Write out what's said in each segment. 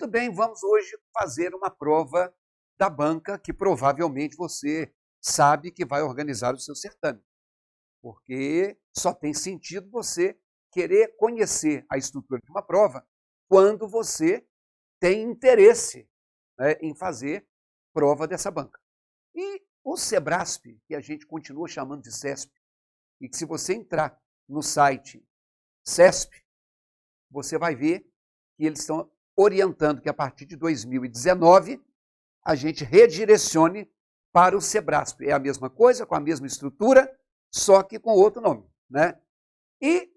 Muito bem, vamos hoje fazer uma prova da banca que provavelmente você sabe que vai organizar o seu certame. Porque só tem sentido você querer conhecer a estrutura de uma prova quando você tem interesse, né, em fazer prova dessa banca. E o Sebrasp, que a gente continua chamando de CESP, e que se você entrar no site CESP, você vai ver que eles estão orientando que a partir de 2019 a gente redirecione para o Sebrasp. É a mesma coisa, com a mesma estrutura, só que com outro nome, né? E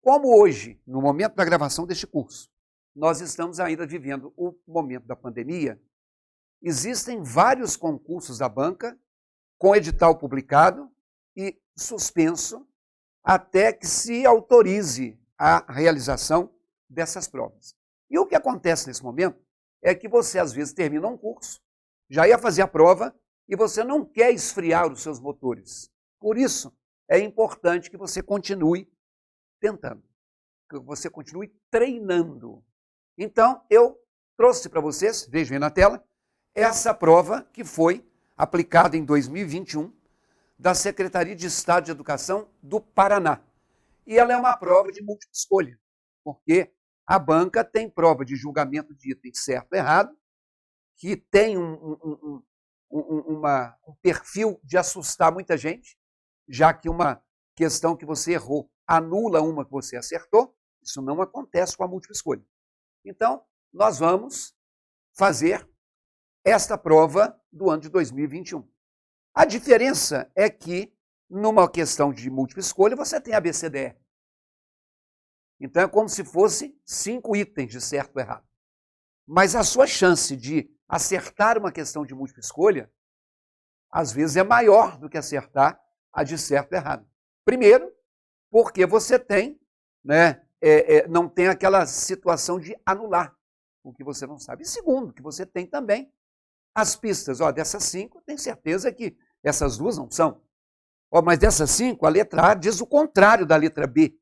como hoje, no momento da gravação deste curso, nós estamos ainda vivendo o momento da pandemia, existem vários concursos da banca com edital publicado e suspenso até que se autorize a realização dessas provas. E o que acontece nesse momento é que você, às vezes, termina um curso, já ia fazer a prova e você não quer esfriar os seus motores. Por isso, é importante que você continue tentando, que você continue treinando. Então, eu trouxe para vocês, vejam aí na tela, essa prova que foi aplicada em 2021 da Secretaria de Estado de Educação do Paraná. E ela é uma prova de múltipla escolha, porque a banca tem prova de julgamento de item certo e errado, que tem um perfil de assustar muita gente, já que uma questão que você errou anula uma que você acertou. Isso não acontece com a múltipla escolha. Então, nós vamos fazer esta prova do ano de 2021. A diferença é que, numa questão de múltipla escolha, você tem ABCDE. Então, é como se fosse 5 itens de certo ou errado. Mas a sua chance de acertar uma questão de múltipla escolha, às vezes, é maior do que acertar a de certo ou errado. Primeiro, porque você tem, né, não tem aquela situação de anular o que você não sabe. E segundo, que você tem também as pistas. Ó, dessas 5, tem certeza que essas 2 não são. Ó, mas dessas 5, a letra A diz o contrário da letra B.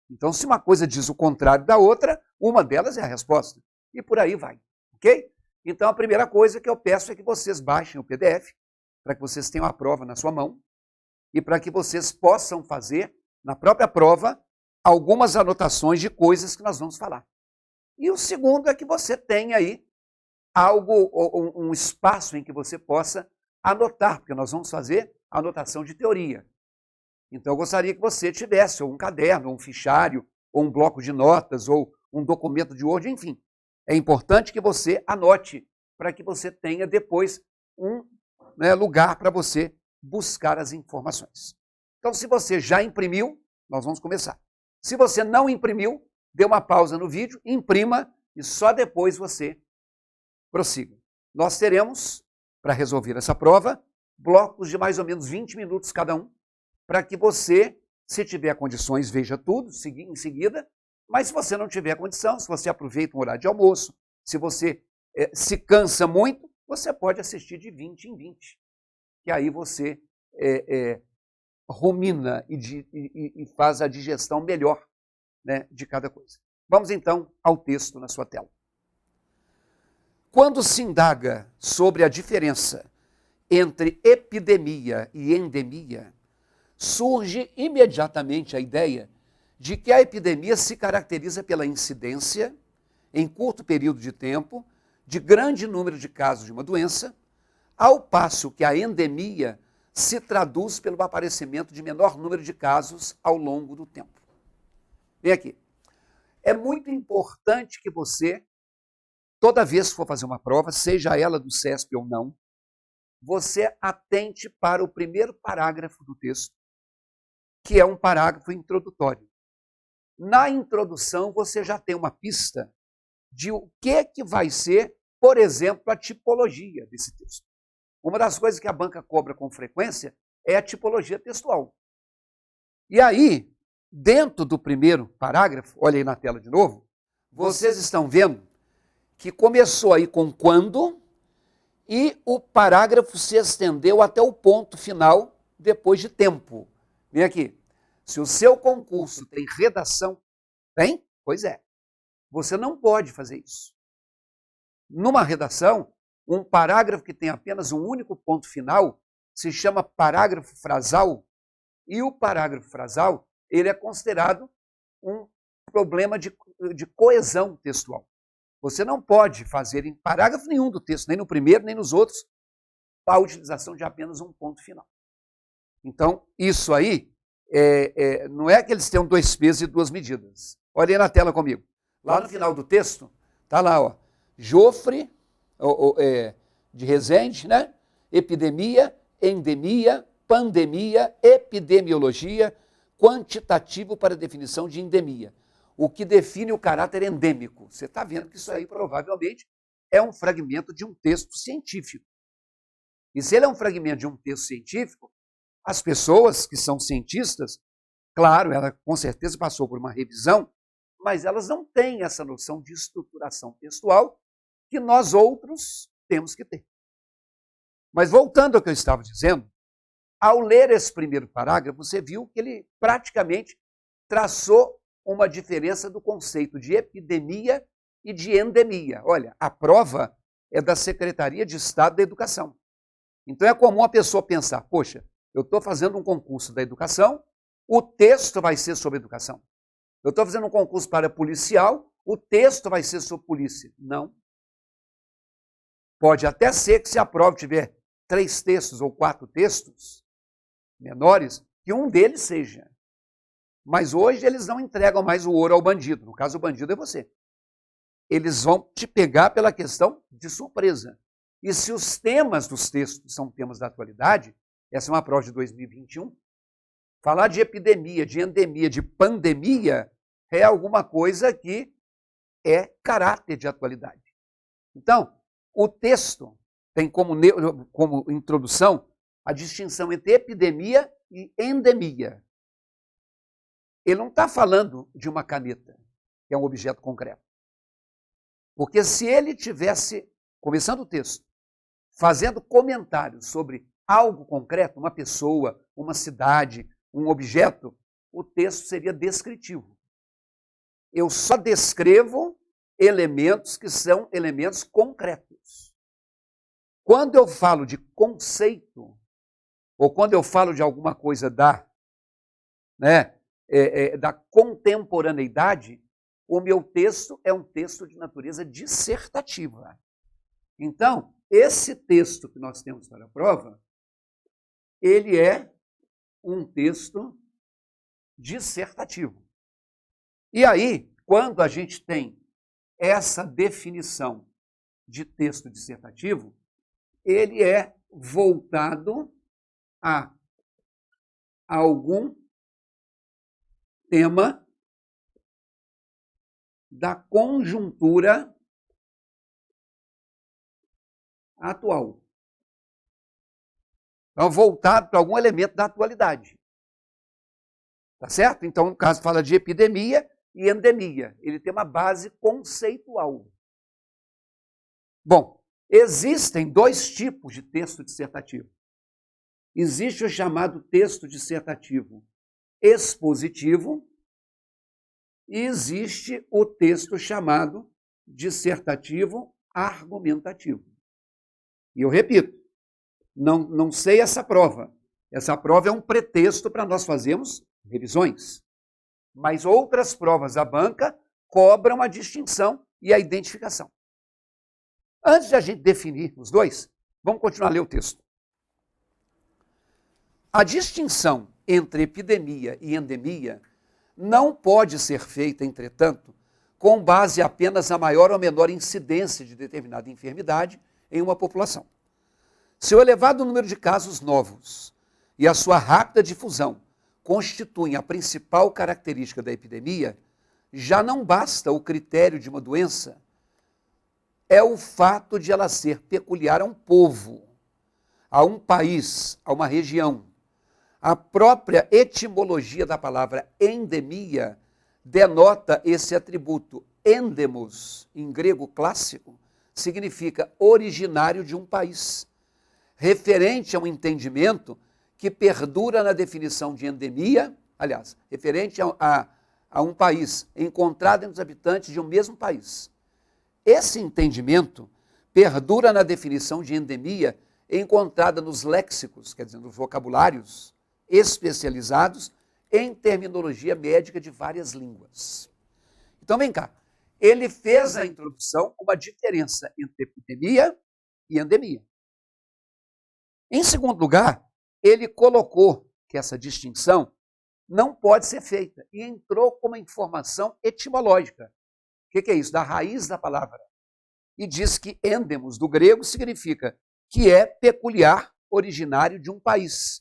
Então, se uma coisa diz o contrário da outra, uma delas é a resposta. E por aí vai, ok? Então, a primeira coisa que eu peço é que vocês baixem o PDF, para que vocês tenham a prova na sua mão, e para que vocês possam fazer, na própria prova, algumas anotações de coisas que nós vamos falar. E o segundo é que você tenha aí algo, um espaço em que você possa anotar, porque nós vamos fazer anotação de teoria. Então, eu gostaria que você tivesse ou um caderno, ou um fichário, ou um bloco de notas, ou um documento de Word, enfim. É importante que você anote, para que você tenha depois um, né, lugar para você buscar as informações. Então, se você já imprimiu, nós vamos começar. Se você não imprimiu, dê uma pausa no vídeo, imprima e só depois você prossiga. Nós teremos, para resolver essa prova, blocos de mais ou menos 20 minutos cada um, para que você, se tiver condições, veja tudo em seguida, mas se você não tiver condição, se você aproveita um horário de almoço, se você se cansa muito, você pode assistir de 20 em 20, que aí você rumina e faz a digestão melhor, né, de cada coisa. Vamos então ao texto na sua tela. Quando se indaga sobre a diferença entre epidemia e endemia, surge imediatamente a ideia de que a epidemia se caracteriza pela incidência, em curto período de tempo, de grande número de casos de uma doença, ao passo que a endemia se traduz pelo aparecimento de menor número de casos ao longo do tempo. Vem aqui. É muito importante que você, toda vez que for fazer uma prova, seja ela do CESP ou não, você atente para o primeiro parágrafo do texto, que é um parágrafo introdutório. Na introdução, você já tem uma pista de o que vai ser, por exemplo, a tipologia desse texto. Uma das coisas que a banca cobra com frequência é a tipologia textual. E aí, dentro do primeiro parágrafo, olha aí na tela de novo, vocês estão vendo que começou aí com quando e o parágrafo se estendeu até o ponto final depois de tempo. Vem aqui. Se o seu concurso tem redação, tem? Pois é. Você não pode fazer isso. Numa redação, um parágrafo que tem apenas um único ponto final se chama parágrafo frasal, e o parágrafo frasal ele é considerado um problema de coesão textual. Você não pode fazer em parágrafo nenhum do texto, nem no primeiro, nem nos outros, a utilização de apenas um ponto final. Então, isso aí, não é que eles tenham 2 pesos e 2 medidas. Olha aí na tela comigo. Lá no final do texto, está lá, ó, Jofre, de Resende, né? Epidemia, endemia, pandemia, epidemiologia, quantitativo para definição de endemia. O que define o caráter endêmico. Você está vendo que isso aí provavelmente é um fragmento de um texto científico. E se ele é um fragmento de um texto científico, as pessoas que são cientistas, claro, ela com certeza passou por uma revisão, mas elas não têm essa noção de estruturação textual que nós outros temos que ter. Mas voltando ao que eu estava dizendo, ao ler esse primeiro parágrafo, você viu que ele praticamente traçou uma diferença do conceito de epidemia e de endemia. Olha, a prova é da Secretaria de Estado da Educação. Então é comum a pessoa pensar, poxa, eu estou fazendo um concurso da educação, o texto vai ser sobre educação. Eu estou fazendo um concurso para policial, o texto vai ser sobre polícia. Não. Pode até ser que se a prova tiver 3 textos ou 4 textos menores, que um deles seja. Mas hoje eles não entregam mais o ouro ao bandido. No caso, o bandido é você. Eles vão te pegar pela questão de surpresa. E se os temas dos textos são temas da atualidade, essa é uma prova de 2021, falar de epidemia, de endemia, de pandemia, é alguma coisa que é caráter de atualidade. Então, o texto tem como introdução a distinção entre epidemia e endemia. Ele não está falando de uma caneta, que é um objeto concreto. Porque se ele tivesse, começando o texto, fazendo comentários sobre algo concreto, uma pessoa, uma cidade, um objeto, o texto seria descritivo. Eu só descrevo elementos que são elementos concretos. Quando eu falo de conceito, ou quando eu falo de alguma coisa da contemporaneidade, o meu texto é um texto de natureza dissertativa. Então, esse texto que nós temos para a prova, ele é um texto dissertativo. E aí, quando a gente tem essa definição de texto dissertativo, ele é voltado a algum tema da conjuntura atual. Então, voltado para algum elemento da atualidade. Tá certo? Então, no caso, fala de epidemia e endemia. Ele tem uma base conceitual. Bom, existem 2 tipos de texto dissertativo. Existe o chamado texto dissertativo expositivo e existe o texto chamado dissertativo argumentativo. E eu repito, não sei essa prova. Essa prova é um pretexto para nós fazermos revisões. Mas outras provas da banca cobram a distinção e a identificação. Antes de a gente definir os 2, vamos continuar a ler o texto. A distinção entre epidemia e endemia não pode ser feita, entretanto, com base apenas na maior ou menor incidência de determinada enfermidade em uma população. Seu elevado número de casos novos e a sua rápida difusão constituem a principal característica da epidemia, já não basta o critério de uma doença, é o fato de ela ser peculiar a um povo, a um país, a uma região. A própria etimologia da palavra endemia denota esse atributo. Endemos, em grego clássico, significa originário de um país, referente a um entendimento que perdura na definição de endemia, aliás, referente a a um país, encontrada entre os habitantes de um mesmo país. Esse entendimento perdura na definição de endemia encontrada nos léxicos, quer dizer, nos vocabulários especializados em terminologia médica de várias línguas. Então, vem cá. Ele fez a introdução com uma diferença entre epidemia e endemia. Em segundo lugar, ele colocou que essa distinção não pode ser feita e entrou com uma informação etimológica. O que é isso? Da raiz da palavra. E diz que endemos, do grego, significa que é peculiar, originário de um país,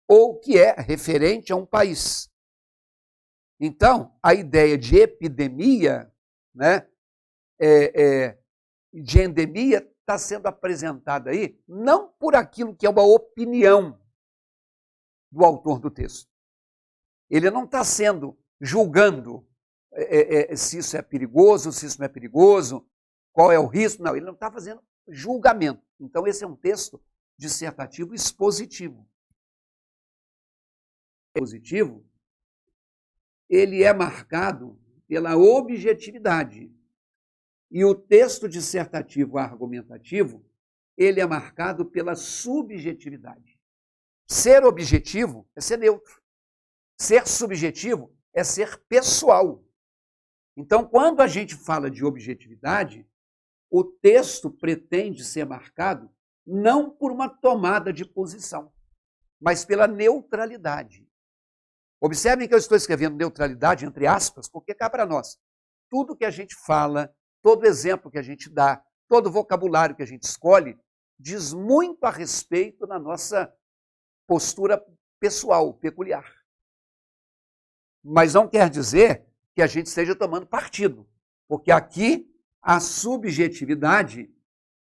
ou que é referente a um país. Então, a ideia de epidemia, né, de endemia, está sendo apresentada aí não por aquilo que é uma opinião do autor do texto. Ele não está julgando se isso é perigoso, se isso não é perigoso, qual é o risco. Não, ele não está fazendo julgamento. Então, esse é um texto dissertativo expositivo. Expositivo, ele é marcado pela objetividade. E o texto dissertativo argumentativo, ele é marcado pela subjetividade. Ser objetivo é ser neutro. Ser subjetivo é ser pessoal. Então, quando a gente fala de objetividade, o texto pretende ser marcado não por uma tomada de posição, mas pela neutralidade. Observem que eu estou escrevendo neutralidade entre aspas, porque cá para nós, tudo que a gente fala, todo exemplo que a gente dá, todo vocabulário que a gente escolhe, diz muito a respeito da nossa postura pessoal, peculiar. Mas não quer dizer que a gente esteja tomando partido, porque aqui a subjetividade,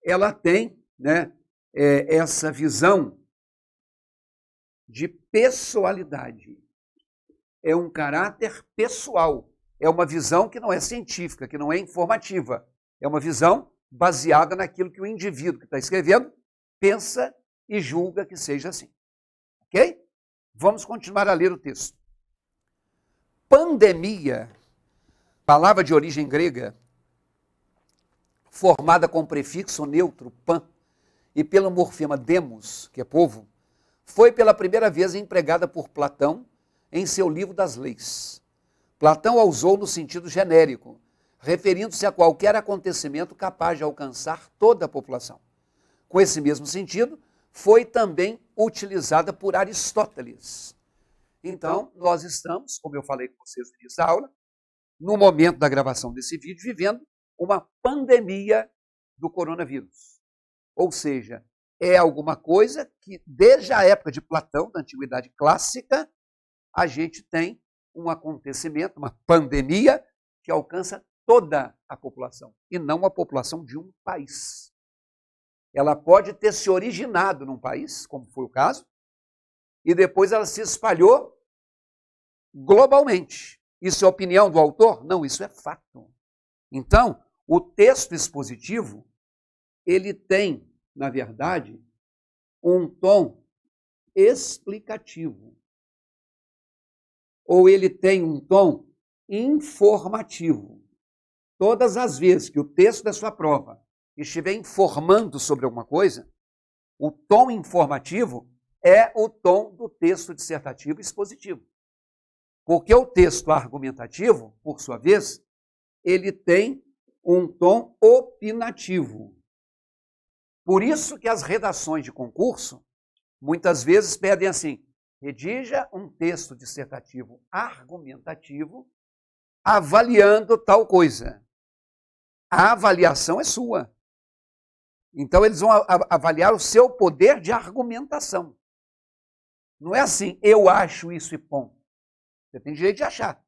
ela tem, né, essa visão de pessoalidade. É um caráter pessoal, é uma visão que não é científica, que não é informativa, é uma visão baseada naquilo que o indivíduo que está escrevendo pensa e julga que seja assim. Ok? Vamos continuar a ler o texto. Pandemia, palavra de origem grega, formada com o prefixo neutro pan e pelo morfema demos, que é povo, foi pela primeira vez empregada por Platão em seu livro das leis. Platão a usou no sentido genérico, referindo-se a qualquer acontecimento capaz de alcançar toda a população. Com esse mesmo sentido, foi também utilizada por Aristóteles. Então, nós estamos, como eu falei com vocês no início da aula, no momento da gravação desse vídeo, vivendo uma pandemia do coronavírus. Ou seja, é alguma coisa que, desde a época de Platão, da Antiguidade Clássica, a gente tem um acontecimento, uma pandemia, que alcança toda a população, e não a população de um país. Ela pode ter se originado num país, como foi o caso, e depois ela se espalhou globalmente. Isso é opinião do autor? Não, isso é fato. Então, o texto expositivo, ele tem, na verdade, um tom explicativo. Ou ele tem um tom informativo. Todas as vezes que o texto da sua prova estiver informando sobre alguma coisa, o tom informativo é o tom do texto dissertativo expositivo. Porque o texto argumentativo, por sua vez, ele tem um tom opinativo. Por isso que as redações de concurso, muitas vezes pedem assim, redija um texto dissertativo argumentativo avaliando tal coisa. A avaliação é sua. Então, eles vão avaliar o seu poder de argumentação. Não é assim, eu acho isso e ponto. Você tem direito de achar,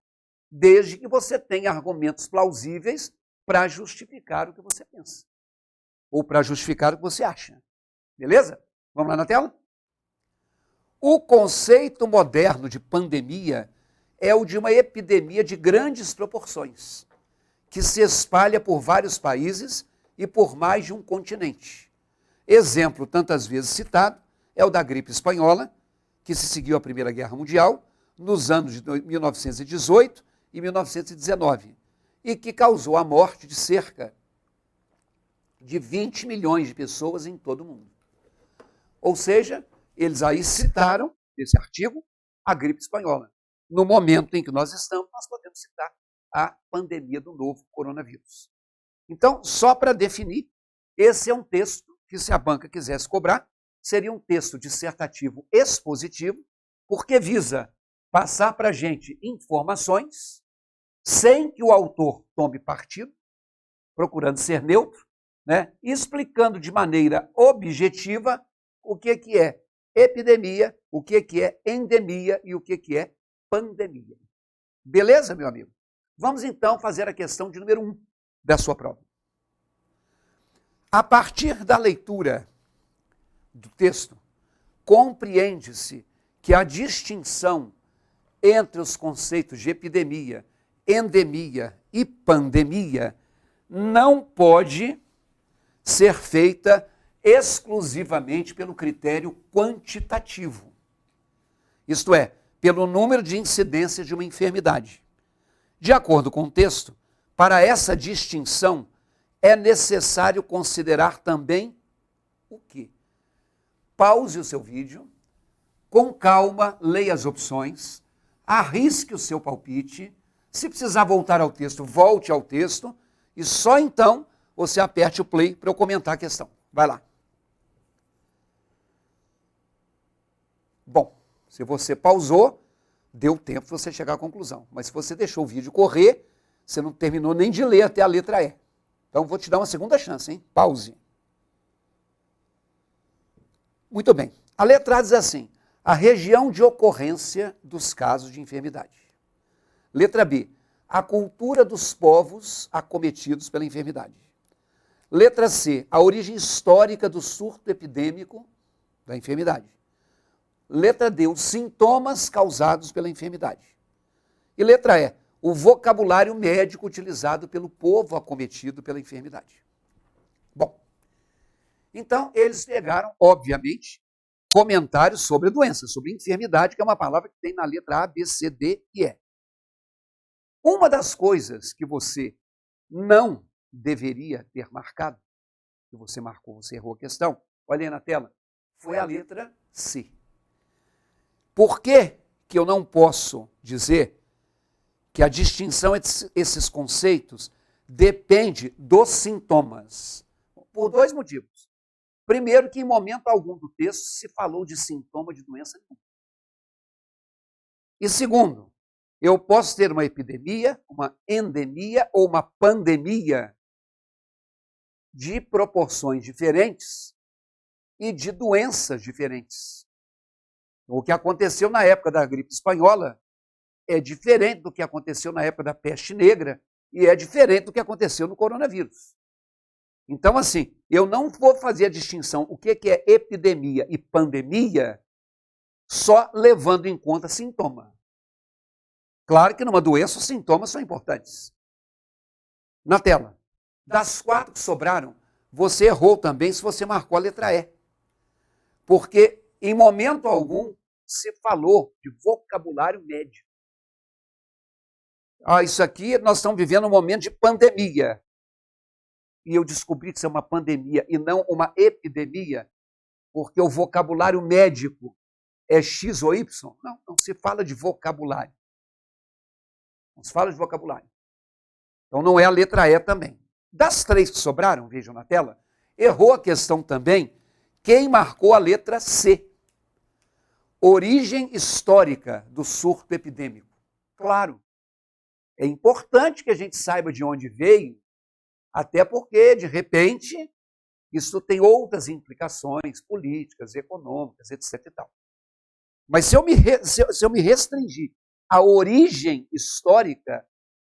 desde que você tenha argumentos plausíveis para justificar o que você pensa. Ou para justificar o que você acha. Beleza? Vamos lá na tela? O conceito moderno de pandemia é o de uma epidemia de grandes proporções, que se espalha por vários países e por mais de um continente. Exemplo tantas vezes citado é o da gripe espanhola, que se seguiu à Primeira Guerra Mundial, nos anos de 1918 em 1919 e que causou a morte de cerca de 20 milhões de pessoas em todo o mundo. Ou seja, eles aí citaram, nesse artigo, a gripe espanhola. No momento em que nós estamos, nós podemos citar a pandemia do novo coronavírus. Então, só para definir, esse é um texto que, se a banca quisesse cobrar, seria um texto dissertativo expositivo, porque visa passar para a gente informações sem que o autor tome partido, procurando ser neutro, né, explicando de maneira objetiva o que é epidemia, o que é endemia e o que é pandemia. Beleza, meu amigo? Vamos então fazer a questão de número 1 da sua prova. A partir da leitura do texto, compreende-se que a distinção entre os conceitos de epidemia, endemia e pandemia não pode ser feita exclusivamente pelo critério quantitativo. Isto é, pelo número de incidências de uma enfermidade. De acordo com o texto, para essa distinção é necessário considerar também o quê? Pause o seu vídeo, com calma, leia as opções, arrisque o seu palpite. Se precisar voltar ao texto, volte ao texto e só então você aperte o play para eu comentar a questão. Vai lá. Bom, se você pausou, deu tempo de você chegar à conclusão. Mas se você deixou o vídeo correr, você não terminou nem de ler até a letra E. Então, vou te dar uma segunda chance, hein? Pause. Muito bem. A letra A diz assim: a região de ocorrência dos casos de enfermidade. Letra B, a cultura dos povos acometidos pela enfermidade. Letra C, a origem histórica do surto epidêmico da enfermidade. Letra D, os sintomas causados pela enfermidade. E letra E, o vocabulário médico utilizado pelo povo acometido pela enfermidade. Bom, então eles pegaram, obviamente, comentários sobre a doença, sobre enfermidade, que é uma palavra que tem na letra A, B, C, D e E. Uma das coisas que você não deveria ter marcado, que você marcou, você errou a questão, olha aí na tela, foi a letra C. Por que que eu não posso dizer que a distinção entre esses conceitos depende dos sintomas? Por dois motivos. Primeiro, que em momento algum do texto se falou de sintoma de doença nenhuma. E segundo, eu posso ter uma epidemia, uma endemia ou uma pandemia de proporções diferentes e de doenças diferentes. O que aconteceu na época da gripe espanhola é diferente do que aconteceu na época da peste negra e é diferente do que aconteceu no coronavírus. Então, assim, eu não vou fazer a distinção o que é epidemia e pandemia só levando em conta sintoma. Claro que numa doença os sintomas são importantes. Na tela, das 4 que sobraram, você errou também se você marcou a letra E. Porque em momento algum se falou de vocabulário médico. Isso aqui nós estamos vivendo um momento de pandemia. E eu descobri que isso é uma pandemia e não uma epidemia, porque o vocabulário médico é X ou Y. Não se fala de vocabulário. Não se fala de vocabulário. Então não é a letra E também. Das 3 que sobraram, vejam na tela, errou a questão também quem marcou a letra C. Origem histórica do surto epidêmico. Claro, é importante que a gente saiba de onde veio, até porque, de repente, isso tem outras implicações políticas, econômicas, etc. E tal. Mas se eu me restringir à origem histórica,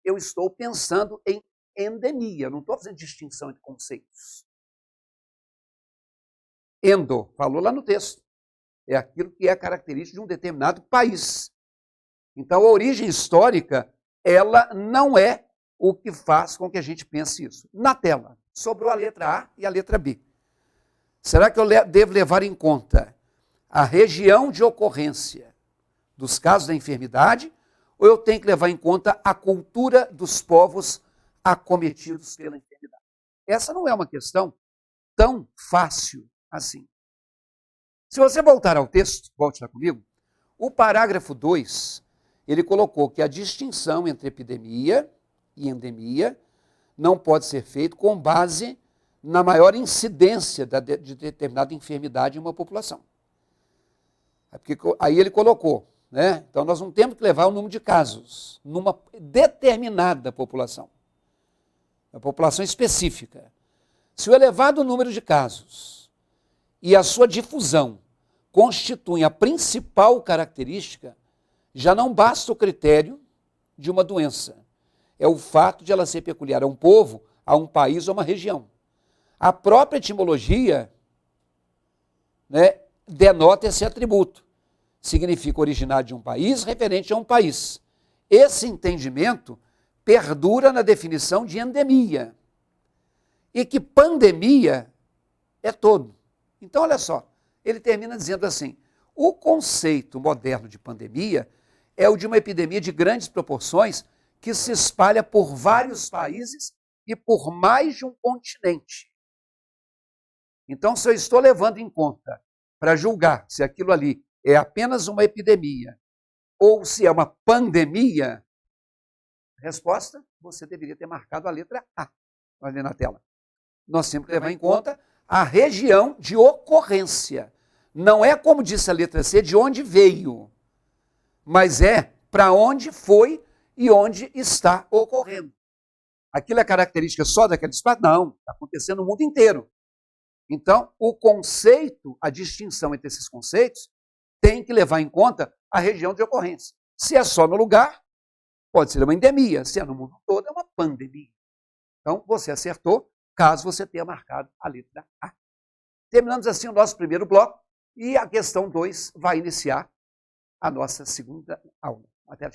eu estou pensando em endemia, não estou fazendo distinção entre conceitos. Endo, falou lá no texto, é aquilo que é característico de um determinado país. Então, a origem histórica, ela não é o que faz com que a gente pense isso. Na tela, sobrou a letra A e a letra B. Será que eu devo levar em conta a região de ocorrência dos casos da enfermidade ou eu tenho que levar em conta a cultura dos povos acometidos pela enfermidade? Essa não é uma questão tão fácil assim. Se você voltar ao texto, volte lá comigo, o parágrafo 2, ele colocou que a distinção entre epidemia e endemia não pode ser feita com base na maior incidência de determinada enfermidade em uma população. Porque aí ele colocou, né? Então nós não temos que levar o número de casos numa determinada população, uma população específica. Se o elevado número de casos e a sua difusão constituem a principal característica, já não basta o critério de uma doença. É o fato de ela ser peculiar a um povo, a um país ou a uma região. A própria etimologia, né, denota esse atributo. Significa originário de um país, referente a um país. Esse entendimento perdura na definição de endemia. E que pandemia é todo. Então, olha só, ele termina dizendo assim, o conceito moderno de pandemia é o de uma epidemia de grandes proporções que se espalha por vários países e por mais de um continente. Então, se eu estou levando em conta para julgar se aquilo ali é apenas uma epidemia ou se é uma pandemia, resposta, você deveria ter marcado a letra A ali na tela. Nós temos que levar em conta a região de ocorrência. Não é, como disse a letra C, de onde veio, mas é para onde foi e onde está ocorrendo. Aquilo é característica só daquele espaço? Não, está acontecendo no mundo inteiro. Então, o conceito, a distinção entre esses conceitos, tem que levar em conta a região de ocorrência. Se é só no lugar, pode ser uma endemia. Se é no mundo todo, é uma pandemia. Então, você acertou, caso você tenha marcado a letra A. Terminamos assim o nosso primeiro bloco e a questão 2 vai iniciar a nossa segunda aula. Até já.